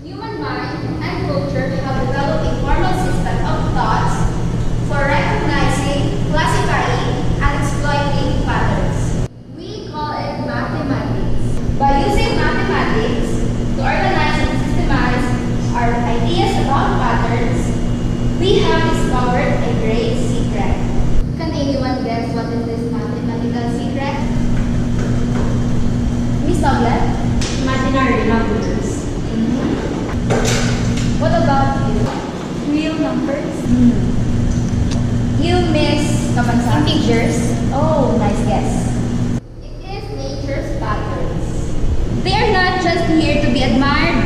Human mind and culture have developed a formal system of thoughts for recognizing, classifying, and exploiting patterns. We call it mathematics. By using mathematics to organize and systemize our ideas about patterns, we have discovered a great secret. Can anyone guess what is this mathematical secret? Miss Douglas? Imaginary numbers. What about you? Real numbers? You miss integers? Oh, nice guess. It is nature's patterns. They are not just here to be admired.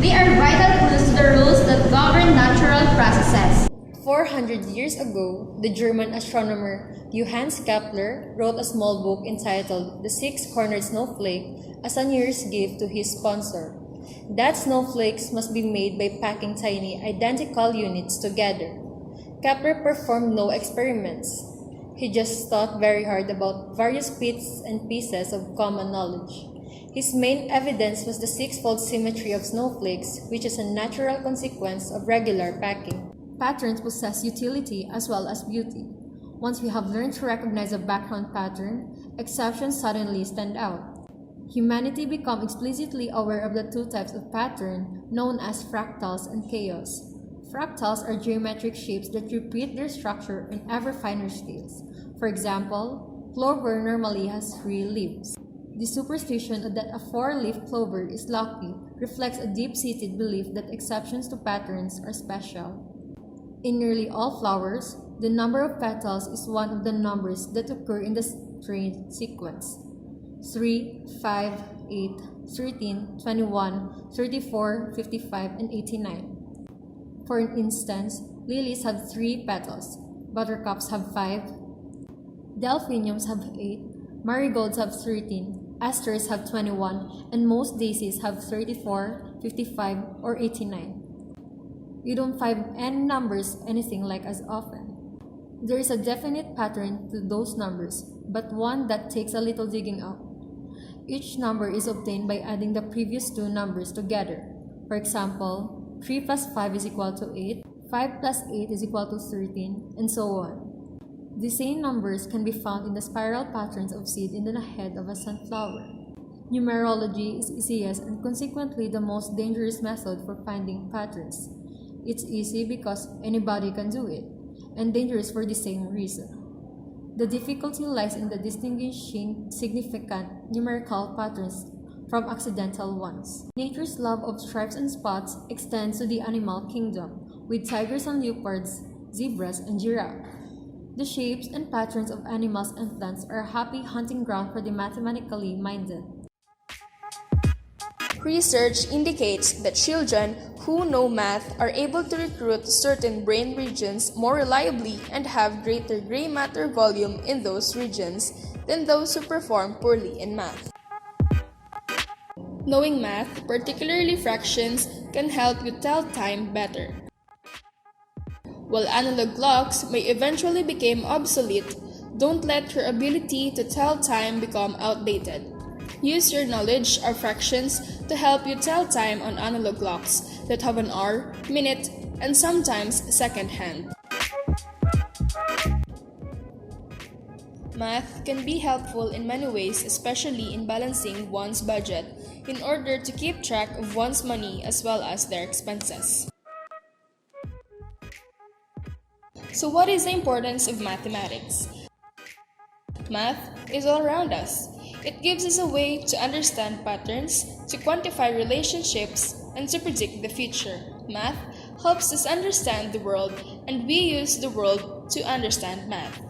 They are vital clues to the rules that govern natural processes. 400 years ago, the German astronomer Johannes Kepler wrote a small book entitled The Six-Cornered Snowflake as a New Year's gift to his sponsor. That snowflakes must be made by packing tiny, identical units together. Kepler performed no experiments. He just thought very hard about various bits and pieces of common knowledge. His main evidence was the six-fold symmetry of snowflakes, which is a natural consequence of regular packing. Patterns possess utility as well as beauty. Once we have learned to recognize a background pattern, exceptions suddenly stand out. Humanity became explicitly aware of the two types of pattern known as fractals and chaos. Fractals are geometric shapes that repeat their structure in ever finer scales. For example, clover normally has 3 leaves. The superstition that a 4-leaf clover is lucky reflects a deep-seated belief that exceptions to patterns are special. In nearly all flowers, the number of petals is one of the numbers that occur in the strange sequence. 3, 5, 8, 13, 21, 34, 55, and 89. For instance, lilies have 3 petals, buttercups have 5, delphiniums have 8, marigolds have 13, asters have 21, and most daisies have 34, 55, or 89. You don't find any numbers anything like as often. There is a definite pattern to those numbers, but one that takes a little digging out. Each number is obtained by adding the previous 2 numbers together. For example, 3 plus 5 is equal to 8, 5 plus 8 is equal to 13, and so on. The same numbers can be found in the spiral patterns of seed in the head of a sunflower. Numerology is easiest and consequently the most dangerous method for finding patterns. It's easy because anybody can do it, and dangerous for the same reason. The difficulty lies in the distinguishing significant numerical patterns from accidental ones. Nature's love of stripes and spots extends to the animal kingdom, with tigers and leopards, zebras, and giraffes. The shapes and patterns of animals and plants are a happy hunting ground for the mathematically minded. Research indicates that children who know math are able to recruit certain brain regions more reliably and have greater gray matter volume in those regions than those who perform poorly in math. Knowing math, particularly fractions, can help you tell time better. While analog clocks may eventually become obsolete, don't let your ability to tell time become outdated. Use your knowledge of fractions to help you tell time on analog clocks that have an hour, minute, and sometimes second hand. Math can be helpful in many ways, especially in balancing one's budget in order to keep track of one's money as well as their expenses. So what is the importance of mathematics? Math is all around us. It gives us a way to understand patterns, to quantify relationships, and to predict the future. Math helps us understand the world, and we use the world to understand math.